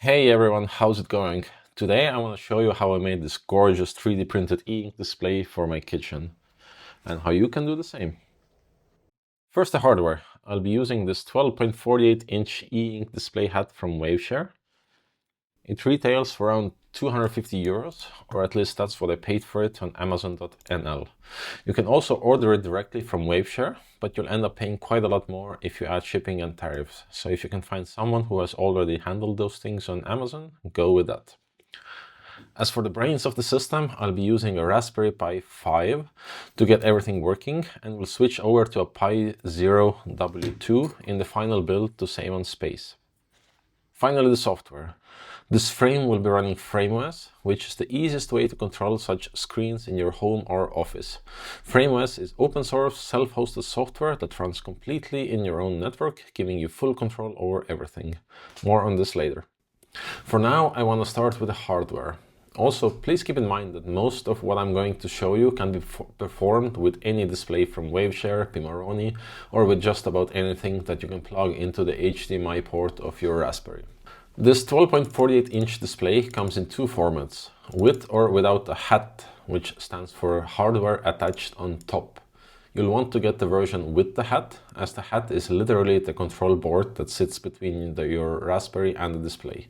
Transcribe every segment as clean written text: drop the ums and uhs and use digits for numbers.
Hey everyone, how's it going? Today I want to show you how I made this gorgeous 3D printed e-ink display for my kitchen and how you can do the same. First, the hardware. I'll be using this 12.48-inch e-ink display hat from Waveshare. It retails for around 250 euros, or at least that's what I paid for it on Amazon.nl. You can also order it directly from Waveshare, but you'll end up paying quite a lot more if you add shipping and tariffs. So if you can find someone who has already handled those things on Amazon, go with that. As for the brains of the system, I'll be using a Raspberry Pi 5 to get everything working, and we'll switch over to a Pi Zero W2 in the final build to save on space. Finally, the software. This frame will be running FrameOS, which is the easiest way to control such screens in your home or office. FrameOS is open source, self-hosted software that runs completely in your own network, giving you full control over everything. More on this later. For now, I want to start with the hardware. Also, please keep in mind that most of what I'm going to show you can be performed with any display from Waveshare, Pimoroni, or with just about anything that you can plug into the HDMI port of your Raspberry. This 12.48-inch display comes in two formats, with or without a hat, which stands for hardware attached on top. You'll want to get the version with the hat, as the hat is literally the control board that sits between your Raspberry and the display.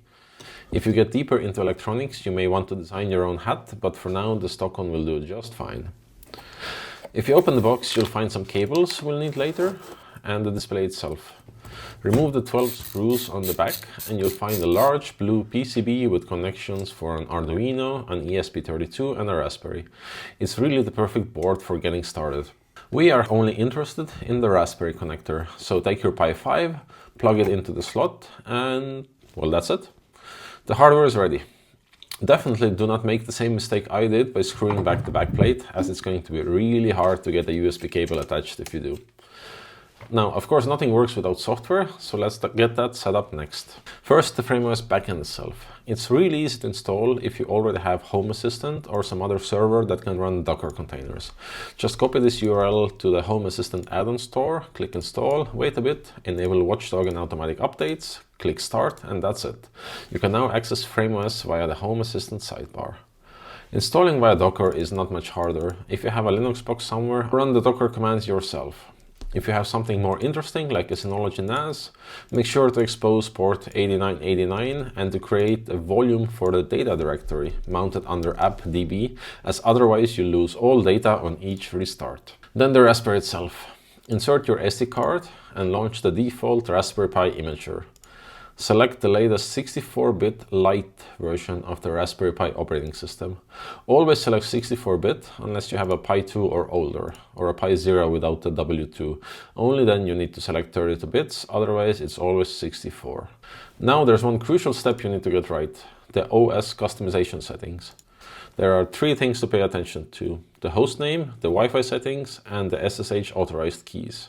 If you get deeper into electronics, you may want to design your own hat, but for now the stock one will do just fine. If you open the box, you'll find some cables we'll need later, and the display itself. Remove the 12 screws on the back and you'll find a large blue PCB with connections for an Arduino, an ESP32 and a Raspberry. It's really the perfect board for getting started. We are only interested in the Raspberry connector, so take your Pi 5, plug it into the slot and, well, that's it. The hardware is ready. Definitely do not make the same mistake I did by screwing back the backplate, as it's going to be really hard to get a USB cable attached if you do. Now, of course, nothing works without software, so let's get that set up next. First, the FrameOS backend itself. It's really easy to install if you already have Home Assistant or some other server that can run Docker containers. Just copy this URL to the Home Assistant add-on store, click install, wait a bit, enable Watchdog and automatic updates, click start, and that's it. You can now access FrameOS via the Home Assistant sidebar. Installing via Docker is not much harder. If you have a Linux box somewhere, run the Docker commands yourself. If you have something more interesting, like a Synology NAS, make sure to expose port 8989 and to create a volume for the data directory mounted under appdb, as otherwise you lose all data on each restart. Then the Raspberry itself. Insert your SD card and launch the default Raspberry Pi imager. Select the latest 64-bit Lite version of the Raspberry Pi operating system. Always select 64-bit unless you have a Pi 2 or older, or a Pi 0 without the W2. Only then you need to select 32 bits, otherwise it's always 64. Now there's one crucial step you need to get right, the OS customization settings. There are three things to pay attention to: the hostname, the Wi-Fi settings, and the SSH authorized keys.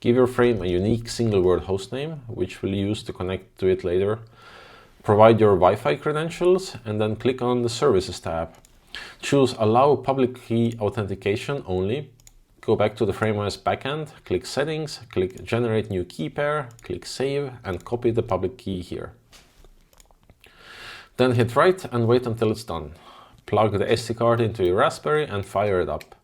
Give your frame a unique single-word hostname, which we'll use to connect to it later. Provide your Wi-Fi credentials, and then click on the Services tab. Choose Allow Public Key Authentication Only. Go back to the FrameOS backend, click Settings, click Generate New Key Pair, click Save, and copy the public key here. Then hit Write and wait until it's done. Plug the SD card into your Raspberry and fire it up.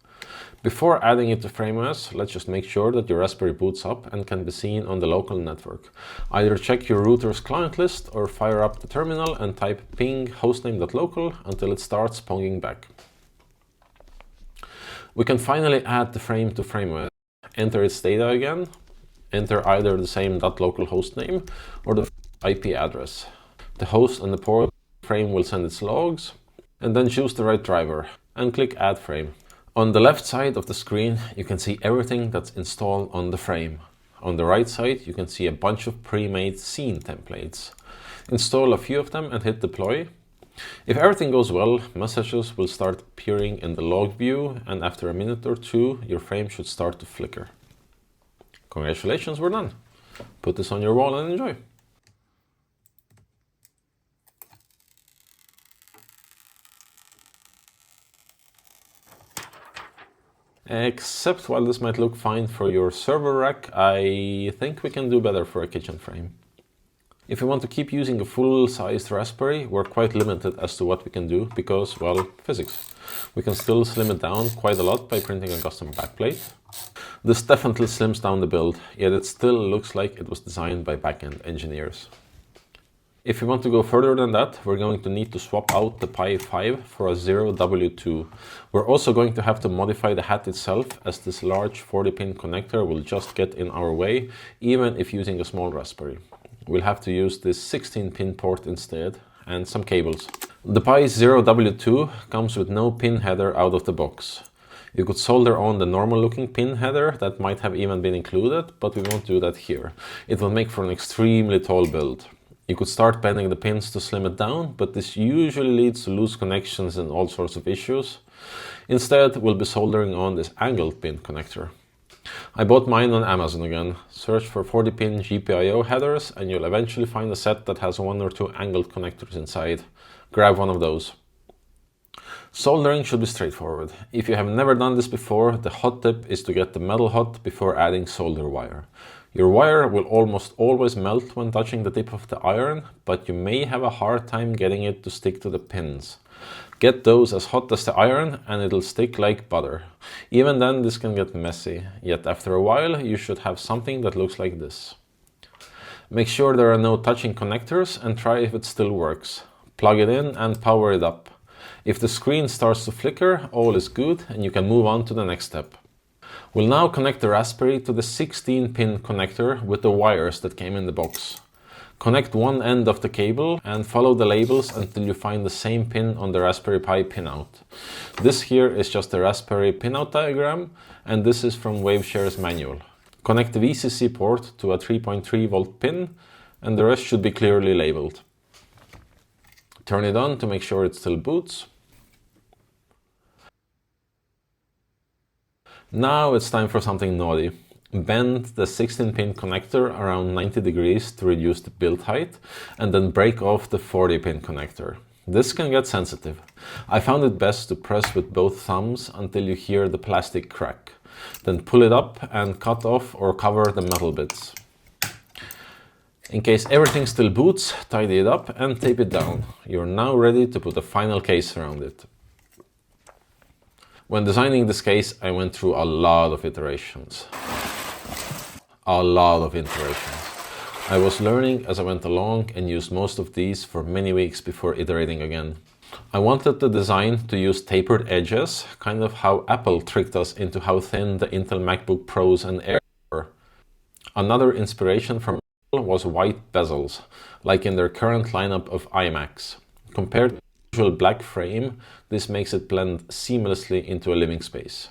Before adding it to FrameOS, let's just make sure that your Raspberry boots up and can be seen on the local network. Either check your router's client list or fire up the terminal and type ping hostname.local until it starts ponging back. We can finally add the frame to FrameOS. Enter its data again, enter either the same .local hostname or the IP address. The host and the port frame will send its logs, and then choose the right driver and click Add Frame. On the left side of the screen, you can see everything that's installed on the frame. On the right side, you can see a bunch of pre-made scene templates. Install a few of them and hit deploy. If everything goes well, messages will start appearing in the log view, and after a minute or two, your frame should start to flicker. Congratulations, we're done. Put this on your wall and enjoy. Except while this might look fine for your server rack, I think we can do better for a kitchen frame. If we want to keep using a full-sized Raspberry, we're quite limited as to what we can do because, well, physics. We can still slim it down quite a lot by printing a custom backplate. This definitely slims down the build, yet it still looks like it was designed by back-end engineers. If we want to go further than that, we're going to need to swap out the Pi 5 for a 0W2. We're also going to have to modify the hat itself, as this large 40-pin connector will just get in our way, even if using a small Raspberry. We'll have to use this 16-pin port instead, and some cables. The Pi 0W2 comes with no pin header out of the box. You could solder on the normal looking pin header that might have even been included, but we won't do that here. It will make for an extremely tall build. You could start bending the pins to slim it down, but this usually leads to loose connections and all sorts of issues. Instead, we'll be soldering on this angled pin connector. I bought mine on Amazon again. Search for 40-pin GPIO headers and you'll eventually find a set that has 1 or 2 angled connectors inside. Grab one of those. Soldering should be straightforward. If you have never done this before, the hot tip is to get the metal hot before adding solder wire. Your wire will almost always melt when touching the tip of the iron, but you may have a hard time getting it to stick to the pins. Get those as hot as the iron and it'll stick like butter. Even then this can get messy, yet after a while you should have something that looks like this. Make sure there are no touching connectors and try if it still works. Plug it in and power it up. If the screen starts to flicker, all is good and you can move on to the next step. We'll now connect the Raspberry to the 16-pin connector with the wires that came in the box. Connect one end of the cable and follow the labels until you find the same pin on the Raspberry Pi pinout. This here is just the Raspberry pinout diagram and this is from Waveshare's manual. Connect the VCC port to a 3.3 volt pin and the rest should be clearly labeled. Turn it on to make sure it still boots. Now it's time for something naughty. Bend the 16-pin connector around 90 degrees to reduce the build height and then break off the 40-pin connector. This can get sensitive. I found it best to press with both thumbs until you hear the plastic crack. Then pull it up and cut off or cover the metal bits. In case everything still boots, tidy it up and tape it down. You're now ready to put a final case around it. When designing this case, I went through a lot of iterations. I was learning as I went along and used most of these for many weeks before iterating again. I wanted the design to use tapered edges, kind of how Apple tricked us into how thin the Intel MacBook Pros and Air were. Another inspiration from Apple was white bezels, like in their current lineup of iMacs. Compared to the usual black frame, this makes it blend seamlessly into a living space.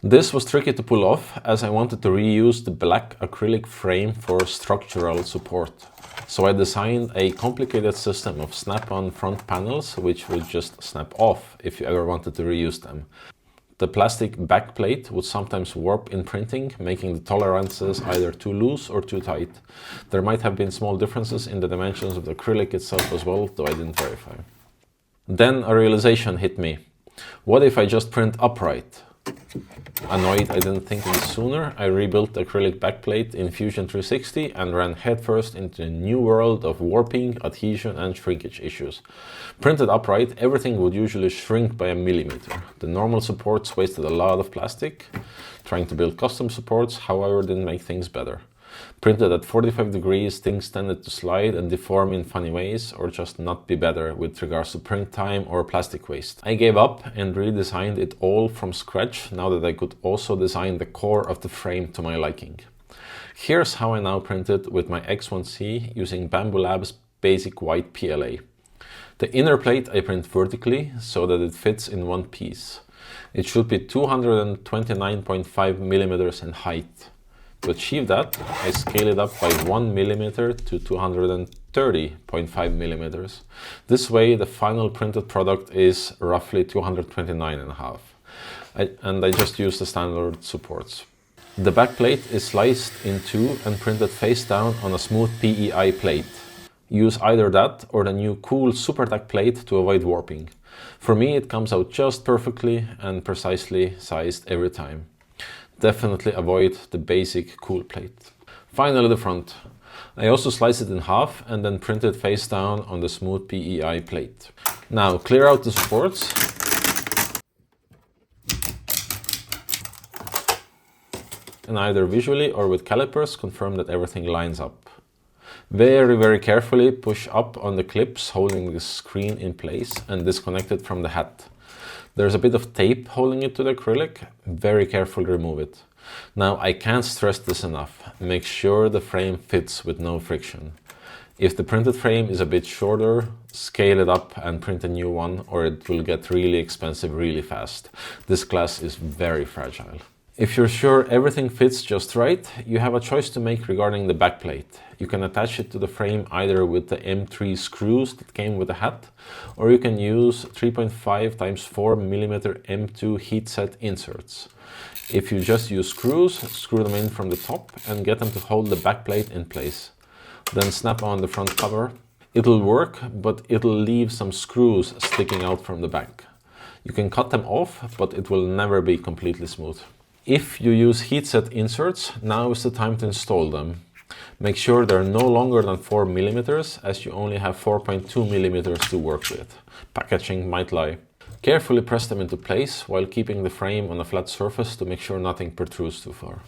This was tricky to pull off as I wanted to reuse the black acrylic frame for structural support. So I designed a complicated system of snap-on front panels which would just snap off if you ever wanted to reuse them. The plastic backplate would sometimes warp in printing, making the tolerances either too loose or too tight. There might have been small differences in the dimensions of the acrylic itself as well, though I didn't verify. Then a realization hit me. What if I just print upright? Annoyed I didn't think of this sooner, I rebuilt the acrylic backplate in Fusion 360 and ran headfirst into a new world of warping, adhesion and shrinkage issues. Printed upright, everything would usually shrink by a millimeter. The normal supports wasted a lot of plastic. Trying to build custom supports, however, didn't make things better. Printed at 45 degrees, things tended to slide and deform in funny ways or just not be better with regards to print time or plastic waste. I gave up and redesigned it all from scratch now that I could also design the core of the frame to my liking. Here's how I now print it with my X1C using Bambu Labs basic white PLA. The inner plate I print vertically so that it fits in one piece. It should be 229.5 millimeters in height. To achieve that, I scale it up by 1 millimeter to 230.5 millimeters. This way, the final printed product is roughly 229.5. And I just use the standard supports. The back plate is sliced in two and printed face down on a smooth PEI plate. Use either that or the new cool SuperTac plate to avoid warping. For me, it comes out just perfectly and precisely sized every time. Definitely avoid the basic cool plate. Finally, the front. I also slice it in half and then print it face down on the smooth PEI plate. Now clear out the supports. And either visually or with calipers confirm that everything lines up. Very carefully push up on the clips holding the screen in place and disconnect it from the hat. There's a bit of tape holding it to the acrylic. Very carefully remove it. Now I can't stress this enough. Make sure the frame fits with no friction. If the printed frame is a bit shorter, scale it up and print a new one, or it will get really expensive really fast. This glass is very fragile. If you're sure everything fits just right, you have a choice to make regarding the backplate. You can attach it to the frame either with the M3 screws that came with the hat, or you can use 3.5 x 4 mm M2 heatset inserts. If you just use screws, screw them in from the top and get them to hold the backplate in place. Then snap on the front cover. It'll work, but it'll leave some screws sticking out from the back. You can cut them off, but it will never be completely smooth. If you use heatset inserts, now is the time to install them. Make sure they're no longer than 4 mm, as you only have 4.2 mm to work with. Packaging might lie. Carefully press them into place while keeping the frame on a flat surface to make sure nothing protrudes too far.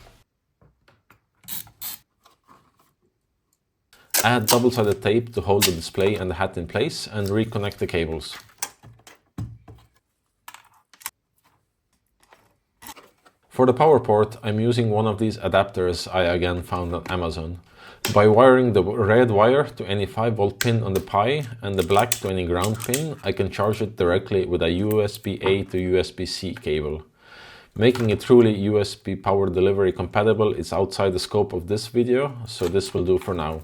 Add double-sided tape to hold the display and the hat in place and reconnect the cables. For the power port, I'm using one of these adapters I again found on Amazon. By wiring the red wire to any 5V pin on the Pi and the black to any ground pin, I can charge it directly with a USB-A to USB-C cable. Making it truly USB power delivery compatible is outside the scope of this video, so this will do for now.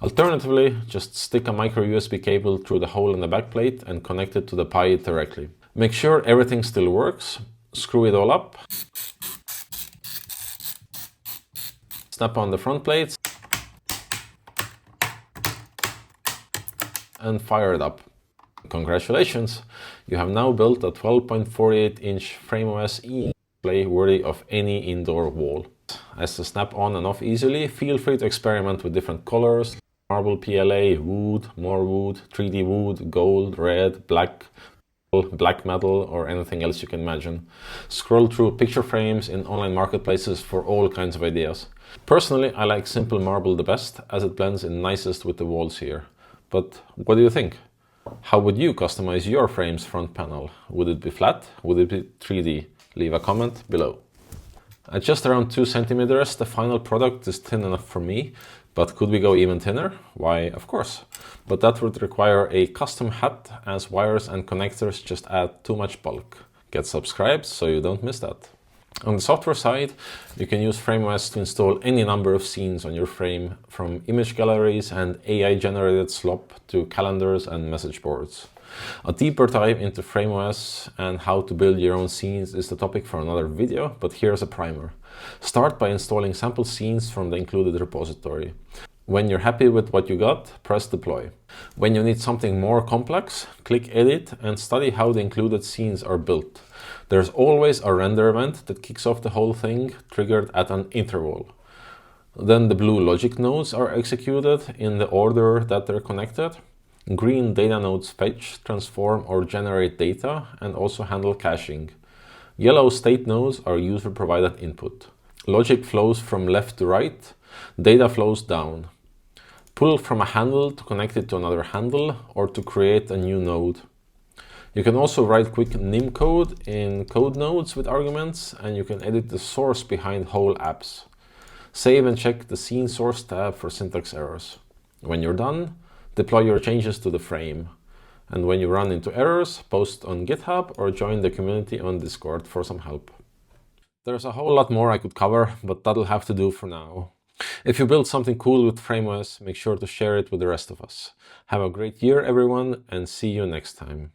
Alternatively, just stick a micro USB cable through the hole in the backplate and connect it to the Pi directly. Make sure everything still works, screw it all up, snap on the front plates, and fire it up. Congratulations! You have now built a 12.48-inch FrameOS E display worthy of any indoor wall. As to snap on and off easily, feel free to experiment with different colors: marble PLA, wood, more wood, 3D wood, gold, red, black metal, or anything else you can imagine. Scroll through picture frames in online marketplaces for all kinds of ideas. Personally, I like simple marble the best, as it blends in nicest with the walls here. But what do you think? How would you customize your frame's front panel? Would it be flat? Would it be 3D? Leave a comment below. At just around 2 centimeters, the final product is thin enough for me, but could we go even thinner? Why, of course. But that would require a custom hat, as wires and connectors just add too much bulk. Get subscribed so you don't miss that. On the software side, you can use FrameOS to install any number of scenes on your frame, from image galleries and AI-generated slop to calendars and message boards. A deeper dive into FrameOS and how to build your own scenes is the topic for another video, but here's a primer. Start by installing sample scenes from the included repository. When you're happy with what you got, press deploy. When you need something more complex, click edit and study how the included scenes are built. There's always a render event that kicks off the whole thing, triggered at an interval. Then the blue logic nodes are executed in the order that they're connected. Green data nodes fetch, transform, or generate data and also handle caching. Yellow state nodes are user-provided input. Logic flows from left to right. Data flows down. Pull from a handle to connect it to another handle or to create a new node. You can also write quick nim code in code nodes with arguments, and you can edit the source behind whole apps. Save and check the scene source tab for syntax errors. When you're done, deploy your changes to the frame. And when you run into errors, post on GitHub or join the community on Discord for some help. There's a whole lot more I could cover, but that'll have to do for now. If you build something cool with FrameOS, make sure to share it with the rest of us. Have a great year, everyone, and see you next time.